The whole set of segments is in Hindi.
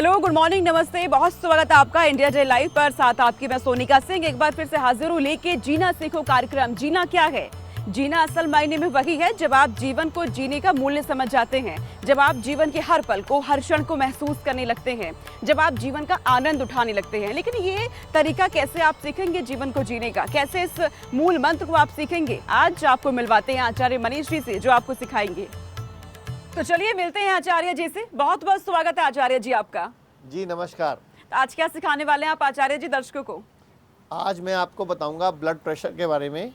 हेलो, गुड मॉर्निंग, नमस्ते। बहुत स्वागत है आपका इंडिया डे लाइव पर। साथ आपकी मैं सोनिका सिंह एक बार फिर से हाजिर हूँ लेके जीना सीखो कार्यक्रम। जीना क्या है? जीना असल मायने में वही है जब आप जीवन को जीने का मूल्य समझ जाते हैं, जब आप जीवन के हर पल को, हर क्षण को महसूस करने लगते हैं, जब आप जीवन का आनंद उठाने लगते हैं। लेकिन ये तरीका कैसे आप सीखेंगे जीवन को जीने का, कैसे इस मूल मंत्र को आप सीखेंगे, आज आपको मिलवाते हैं आचार्य मनीष जी से, जो आपको सिखाएंगे। तो चलिए मिलते हैं आचार्य जी से। बहुत बहुत स्वागत है आचार्य जी आपका। जी नमस्कार। तो आज क्या सिखाने वाले हैं आप आचार्य जी दर्शकों को? आज मैं आपको बताऊंगा ब्लड प्रेशर के बारे में।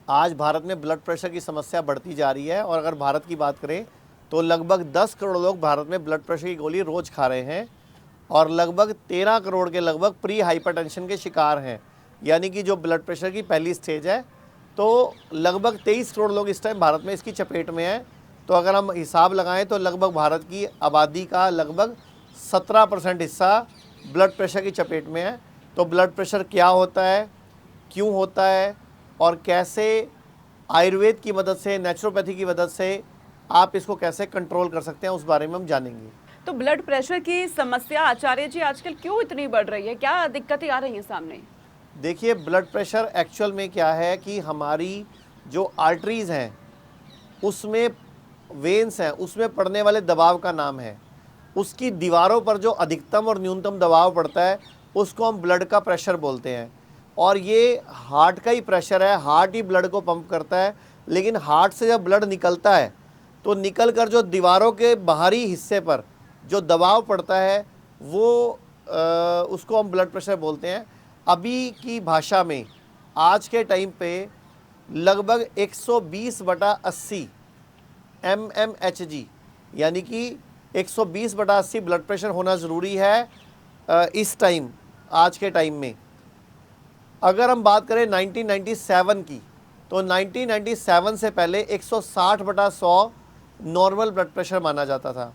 आज भारत में ब्लड प्रेशर की समस्या बढ़ती जा रही है और अगर भारत की बात करें तो लगभग 10 करोड़ लोग भारत में ब्लड प्रेशर की गोली रोज खा रहे हैं और लगभग 13 करोड़ के लगभग प्री हाइपरटेंशन के शिकार हैं, यानी कि जो ब्लड प्रेशर की पहली स्टेज है। तो लगभग 23 करोड़ लोग इस टाइम भारत में इसकी चपेट में हैं। तो अगर हम हिसाब लगाएं तो लगभग भारत की आबादी का लगभग 17% हिस्सा ब्लड प्रेशर की चपेट में है। तो ब्लड प्रेशर क्या होता है, क्यों होता है और कैसे आयुर्वेद की मदद से, नेचुरोपैथी की मदद से आप इसको कैसे कंट्रोल कर सकते हैं, उस बारे में हम जानेंगे। तो ब्लड प्रेशर की समस्या आचार्य जी आजकल क्यों इतनी बढ़ रही है? क्या दिक्कतें आ रही हैं सामने? देखिए, ब्लड प्रेशर एक्चुअल में क्या है कि हमारी जो आर्टरीज़ हैं उसमें, वेन्स हैं, उसमें पड़ने वाले दबाव का नाम है। उसकी दीवारों पर जो अधिकतम और न्यूनतम दबाव पड़ता है उसको हम ब्लड का प्रेशर बोलते हैं। और ये हार्ट का ही प्रेशर है, हार्ट ही ब्लड को पंप करता है। लेकिन हार्ट से जब ब्लड निकलता है तो निकल कर जो दीवारों के बाहरी हिस्से पर जो दबाव पड़ता है वो उसको हम ब्लड प्रेशर बोलते हैं। अभी की भाषा में आज के टाइम पे लगभग 120/80 mmHg, यानी कि 120/80 ब्लड प्रेशर होना ज़रूरी है इस टाइम, आज के टाइम में। अगर हम बात करें 1997 की तो 1997 से पहले 160/100 नॉर्मल ब्लड प्रेशर माना जाता था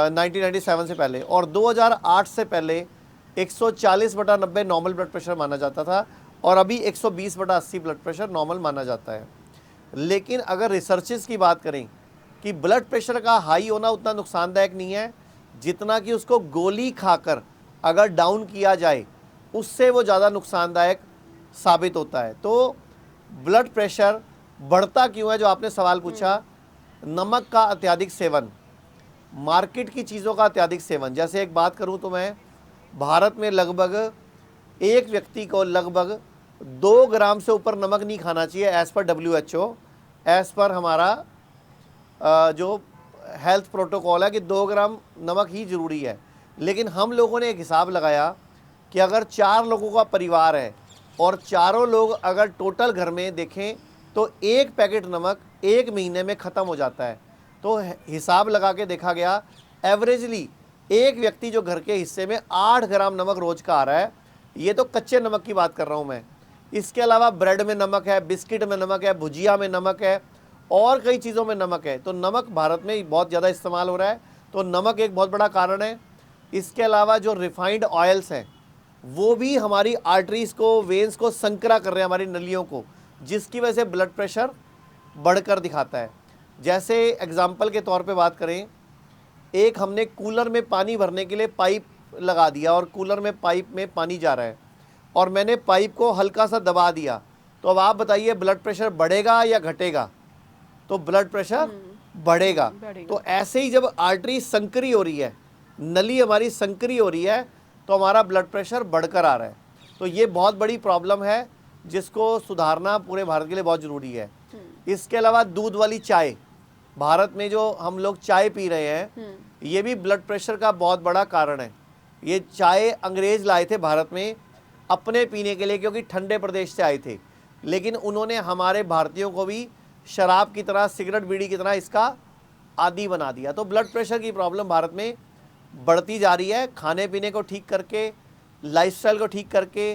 1997 से पहले, और 2008 से पहले 140/90 नॉर्मल ब्लड प्रेशर माना जाता था और अभी 120/80 ब्लड प्रेशर नॉर्मल माना जाता है। लेकिन अगर रिसर्चेस की बात करें कि ब्लड प्रेशर का हाई होना उतना नुकसानदायक नहीं है जितना कि उसको गोली खाकर अगर डाउन किया जाए उससे वो ज़्यादा नुकसानदायक साबित होता है। तो ब्लड प्रेशर बढ़ता क्यों है, जो आपने सवाल पूछा, नमक का अत्यधिक सेवन, मार्केट की चीज़ों का अत्यधिक सेवन। जैसे एक बात करूं तो मैं, भारत में लगभग एक व्यक्ति को लगभग 2 ग्राम से ऊपर नमक नहीं खाना चाहिए as per WHO, as per हमारा जो हेल्थ प्रोटोकॉल है कि 2 ग्राम नमक ही ज़रूरी है। लेकिन हम लोगों ने एक हिसाब लगाया कि अगर 4 लोगों का परिवार है और चारों लोग अगर टोटल घर में देखें तो 1 पैकेट नमक 1 महीने में ख़त्म हो जाता है। तो हिसाब लगा के देखा गया, एवरेजली एक व्यक्ति जो घर के हिस्से में 8 ग्राम नमक रोज़ का आ रहा है। ये तो कच्चे नमक की बात कर रहा हूँ मैं। इसके अलावा ब्रेड में नमक है, बिस्किट में नमक है, भुजिया में नमक है और कई चीज़ों में नमक है। तो नमक भारत में बहुत ज़्यादा इस्तेमाल हो रहा है, तो नमक एक बहुत बड़ा कारण है। इसके अलावा जो रिफाइंड ऑयल्स हैं वो भी हमारी आर्टरीज़ को, वेन्स को संकरा कर रहे हैं, हमारी नलियों को, जिसकी वजह से ब्लड प्रेशर बढ़कर दिखाता है। जैसे एग्जाम्पल के तौर पे बात करें, एक हमने कूलर में पानी भरने के लिए पाइप लगा दिया और कूलर में पाइप में पानी जा रहा है और मैंने पाइप को हल्का सा दबा दिया, तो अब आप बताइए ब्लड प्रेशर बढ़ेगा या घटेगा? तो ब्लड प्रेशर बढ़ेगा। तो ऐसे ही जब आर्टरी संकरी हो रही है, नली हमारी संकरी हो रही है, तो हमारा ब्लड प्रेशर बढ़कर आ रहा है। तो ये बहुत बड़ी प्रॉब्लम है जिसको सुधारना पूरे भारत के लिए बहुत ज़रूरी है। इसके अलावा दूध वाली चाय, भारत में जो हम लोग चाय पी रहे हैं, ये भी ब्लड प्रेशर का बहुत बड़ा कारण है। ये चाय अंग्रेज़ लाए थे भारत में अपने पीने के लिए, क्योंकि ठंडे प्रदेश से आए थे। लेकिन उन्होंने हमारे भारतीयों को भी शराब की तरह, सिगरेट बीड़ी की तरह इसका आदी बना दिया। तो ब्लड प्रेशर की प्रॉब्लम भारत में बढ़ती जा रही है। खाने पीने को ठीक करके, लाइफस्टाइल को ठीक करके,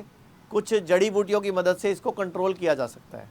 कुछ जड़ी बूटियों की मदद से इसको कंट्रोल किया जा सकता है।